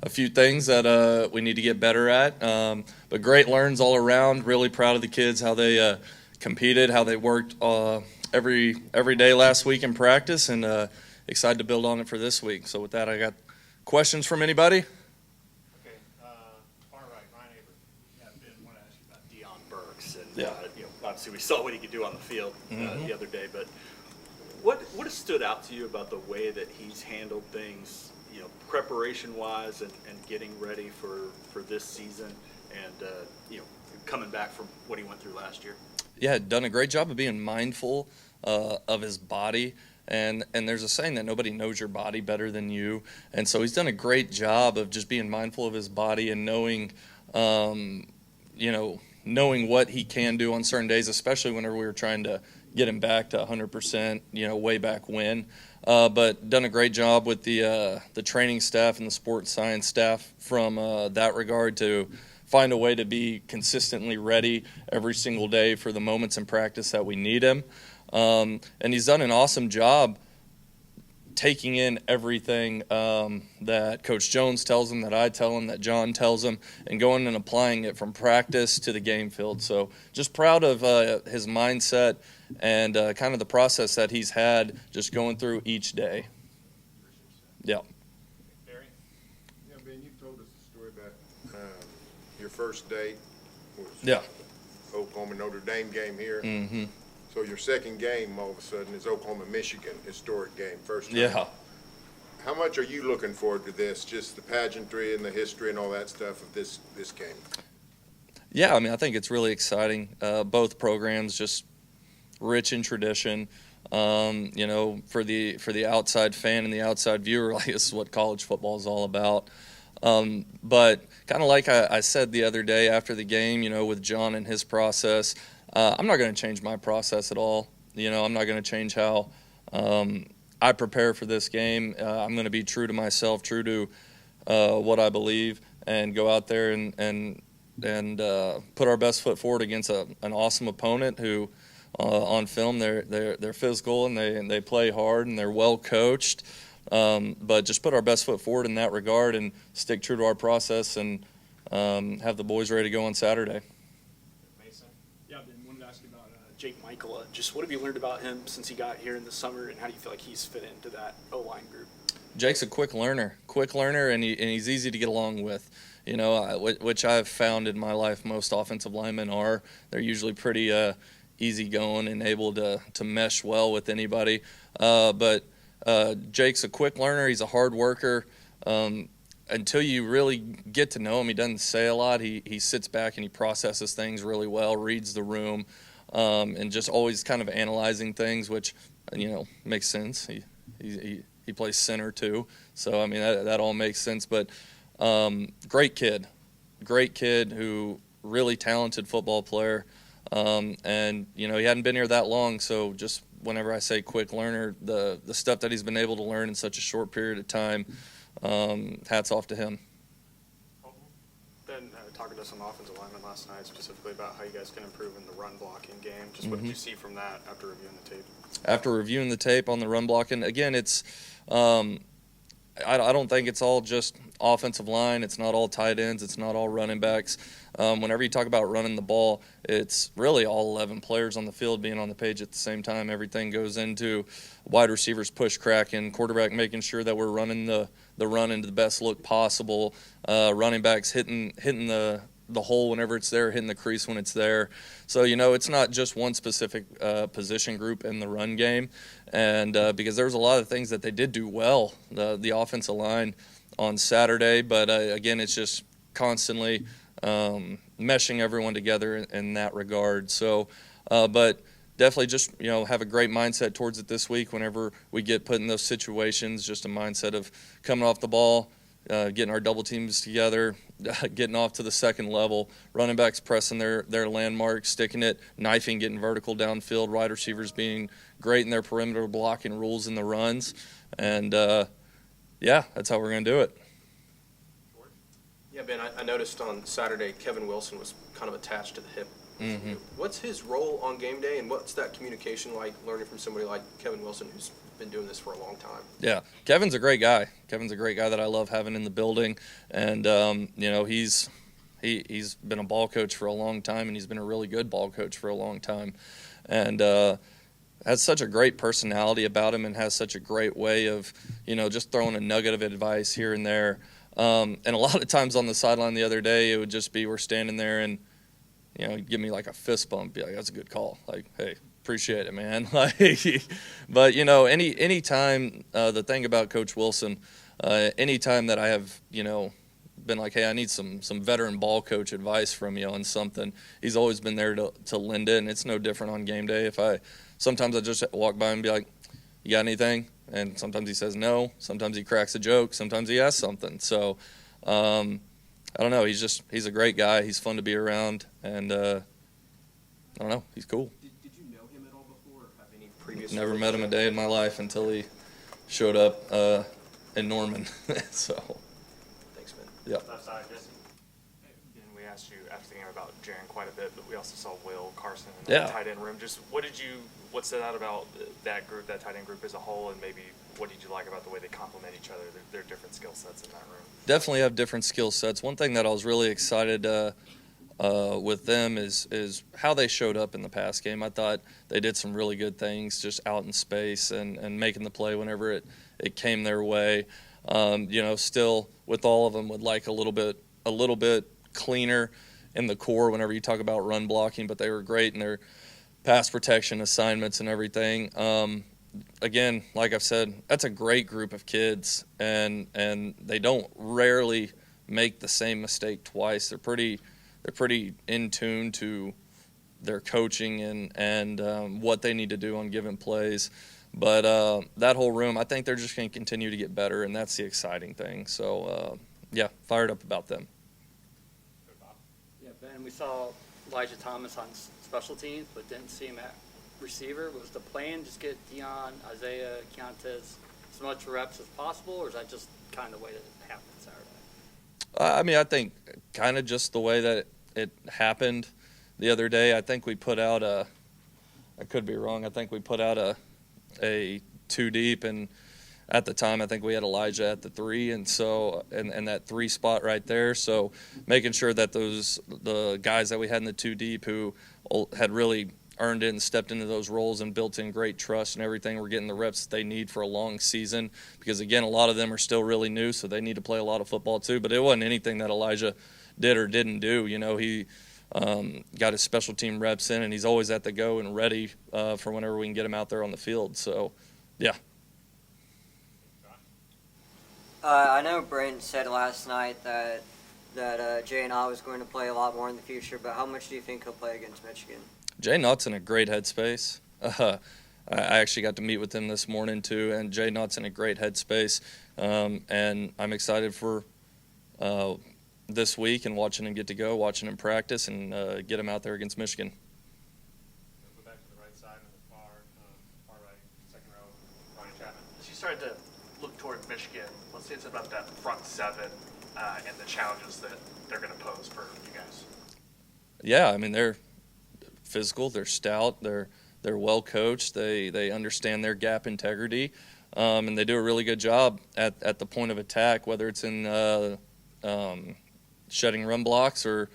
a few things that we need to get better at. But great learns all around. Really proud of the kids, how they competed, how they worked every day last week in practice, and excited to build on it for this week. So with that, I got questions from anybody? Okay, far right, Ryan Avery. Yeah, Ben, I want to ask you about Deion Burks, and Yeah. obviously we saw what he could do on the field Mm-hmm. the other day. But what has stood out to you about the way that he's handled things, preparation-wise, and getting ready for this season, and coming back from what he went through last year? Yeah, done a great job of being mindful of his body. And there's a saying that nobody knows your body better than you. And so he's done a great job of just being mindful of his body and knowing what he can do on certain days, especially whenever we were trying to get him back to 100%, way back when. But done a great job with the training staff and the sports science staff from that regard to find a way to be consistently ready every single day for the moments in practice that we need him. And he's done an awesome job taking in everything that Coach Jones tells him, that I tell him, that John tells him, and going and applying it from practice to the game field. So just proud of his mindset and kind of the process that he's had just going through each day. Yeah. Barry? Yeah, Ben, you told us a story about your first date was Yeah. Oklahoma Notre Dame game here. Mm-hmm. So your second game, all of a sudden, is Oklahoma-Michigan, historic game, first time. Yeah. How much are you looking forward to this, just the pageantry and the history and all that stuff of this game? Yeah, I mean, I think it's really exciting. Both programs just rich in tradition. For the outside fan and the outside viewer, like, this is what college football is all about. But kind of like I said the other day after the game, with John and his process, I'm not going to change my process at all. I'm not going to change how I prepare for this game. I'm going to be true to myself, true to what I believe, and go out there and put our best foot forward against an awesome opponent who, on film, they're physical and they play hard and they're well coached. But just put our best foot forward in that regard and stick true to our process and have the boys ready to go on Saturday. Yeah, Ben, wanted to ask you about Jake Michael. Just what have you learned about him since he got here in the summer, and how do you feel like he's fit into that O-line group? Jake's a quick learner, and he's easy to get along with. Which I've found in my life most offensive linemen are. They're usually pretty easygoing and able to mesh well with anybody. But Jake's a quick learner. He's a hard worker. Until you really get to know him, he doesn't say a lot. He sits back and he processes things really well, reads the room, and just always kind of analyzing things, which makes sense. He plays center too, so I mean that all makes sense. But great kid who really talented football player, and he hadn't been here that long, so just whenever I say quick learner, the stuff that he's been able to learn in such a short period of time. Hats off to him. Ben talking to some offensive linemen last night specifically about how you guys can improve in the run blocking game. Just what did you see from that after reviewing the tape? After reviewing the tape on the run blocking, again, it's I don't think it's all just offensive line. It's not all tight ends. It's not all running backs. Whenever you talk about running the ball, it's really all 11 players on the field being on the page at the same time. Everything goes into wide receivers push crack and quarterback making sure that we're running the run into the best look possible. Running backs hitting the hole whenever it's there, hitting the crease when it's there. So, it's not just one specific position group in the run game. And because there was a lot of things that they did do well, the offensive line on Saturday. But, again, it's just constantly meshing everyone together in that regard. So, but definitely just, have a great mindset towards it this week whenever we get put in those situations, just a mindset of coming off the ball, getting our double teams together, getting off to the second level, running backs pressing their landmarks, sticking it, knifing, getting vertical downfield, wide receivers being great in their perimeter blocking rules in the runs. And, that's how we're going to do it. Yeah, Ben, I noticed on Saturday Kevin Wilson was kind of attached to the hip. Mm-hmm. What's his role on game day, and what's that communication like, learning from somebody like Kevin Wilson, who's been doing this for a long time. Yeah, Kevin's a great guy. Kevin's a great guy that I love having in the building, and he's been a ball coach for a long time, and he's been a really good ball coach for a long time, and has such a great personality about him, and has such a great way of just throwing a nugget of advice here and there. And a lot of times on the sideline the other day, it would just be we're standing there and give me like a fist bump, be like, "That's a good call." Like, "Hey, appreciate it, man." But any time, the thing about Coach Wilson, any time that I have been like, "Hey, I need some veteran ball coach advice from you on something," he's always been there to lend it. And it's no different on game day. Sometimes I just walk by and be like, "You got anything?" And sometimes he says no. Sometimes he cracks a joke. Sometimes he asks something. So I don't know. He's a great guy. He's fun to be around, and I don't know. He's cool. Did you know him at all before, or have any previous? Never met him a day in my life until he showed up in Norman. So, Thanks, man. yep. Left side, Jesse. Ben, we asked you after the game about Jaren quite a bit, but we also saw Will Carson in the Yeah. tight end room. Just what stood out about that group, that tight end group as a whole, and maybe what did you like about the way they complement each other, their different skill sets in that room? Definitely have different skill sets. One thing that I was really excited with them is how they showed up in the pass game. I thought they did some really good things just out in space and making the play whenever it came their way. Still with all of them would like a little bit cleaner in the core whenever you talk about run blocking, but they were great in their pass protection assignments and everything. Again, like I've said, that's a great group of kids, and they don't rarely make the same mistake twice. They're pretty in tune to their coaching and what they need to do on given plays. But that whole room, I think they're just going to continue to get better, and that's the exciting thing. So, fired up about them. Yeah, Ben, we saw Elijah Thomas on special teams, but didn't see him at receiver. Was the plan just get Dion, Isaiah, Keontae as much reps as possible, or is that just kind of the way that it happened Saturday? I think kind of just the way that it happened the other day. I think we put out I could be wrong, I think we put out a two deep, and at the time I think we had Elijah at the 3, and so and that 3 spot right there. So making sure that the guys that we had in the 2 deep who had really earned it and stepped into those roles and built in great trust and everything, we're getting the reps that they need for a long season, because again, a lot of them are still really new, so they need to play a lot of football too. But it wasn't anything that Elijah did or didn't do. He got his special team reps in, and he's always at the go and ready for whenever we can get him out there on the field. So yeah. I know Brayton said last night that J&I was going to play a lot more in the future, but how much do you think he'll play against Michigan? Jay Knott's in a great headspace. I actually got to meet with him this morning too, and Jay Knott's in a great headspace. And I'm excited for this week and watching him watching him practice, and get him out there against Michigan. Go back to the right side and the far right, second row, Ryan Chapman. As you started to look toward Michigan, let's say it's about that front 7 and the challenges that they're going to pose for you guys. Yeah, I mean, they're physical, they're stout, they're well coached, they understand their gap integrity, and they do a really good job at the point of attack, whether it's in shedding run blocks or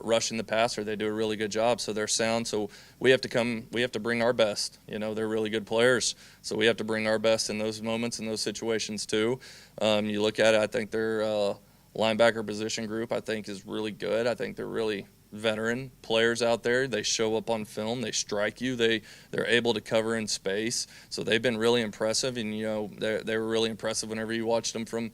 rushing the passer. They do a really good job, so they're sound. So we have to bring our best. They're really good players, so we have to bring our best in those moments, in those situations too. You look at it, I think their linebacker position group, I think, is really good. I think they're really veteran players out there. They show up on film, they strike you, they're able to cover in space. So they've been really impressive, and they were really impressive whenever you watched them from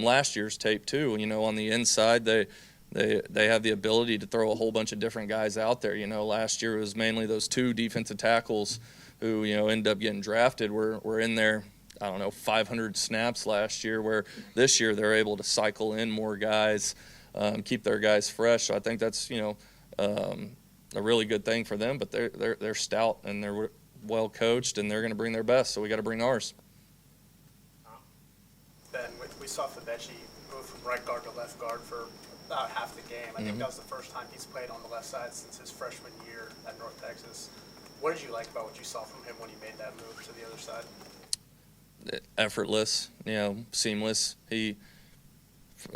last year's tape too. On the inside, they have the ability to throw a whole bunch of different guys out there. Last year it was mainly those 2 defensive tackles who ended up getting drafted were in there, 500 snaps last year, where this year they're able to cycle in more guys, keep their guys fresh. So I think that's a really good thing for them. But they're stout and they're well coached, and they're going to bring their best. So we got to bring ours. Ben, we saw Fabechi move from right guard to left guard for about half the game. I think that was the first time he's played on the left side since his freshman year at North Texas. What did you like about what you saw from him when he made that move to the other side? effortless, seamless.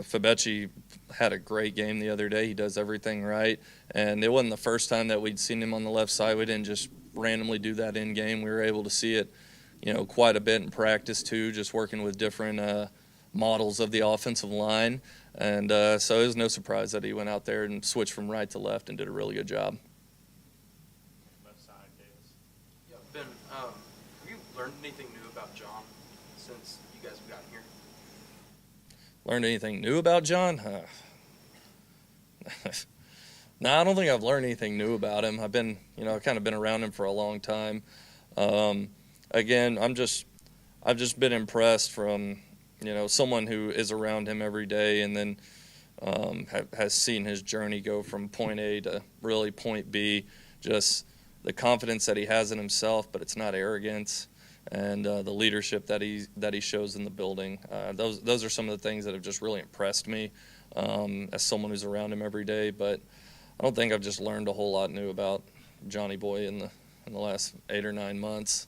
Fabechi had a great game the other day. He does everything right, and it wasn't the first time that we'd seen him on the left side. We didn't just randomly do that in game. We were able to see it, quite a bit in practice too, just working with different models of the offensive line. And so it was no surprise that he went out there and switched from right to left and did a really good job. Left side, Davis. Yeah, Ben, have you learned anything new about John since you guys have gotten here? Learned anything new about John? No, I don't think I've learned anything new about him. I've been, I've kind of been around him for a long time. Again, I've just been impressed from, someone who is around him every day and then has seen his journey go from point A to really point B. Just the confidence that he has in himself, but it's not arrogance, and the leadership that he shows in the building. Those are some of the things that have just really impressed me as someone who's around him every day. But I don't think I've just learned a whole lot new about Johnny Boy in the last 8 or 9 months.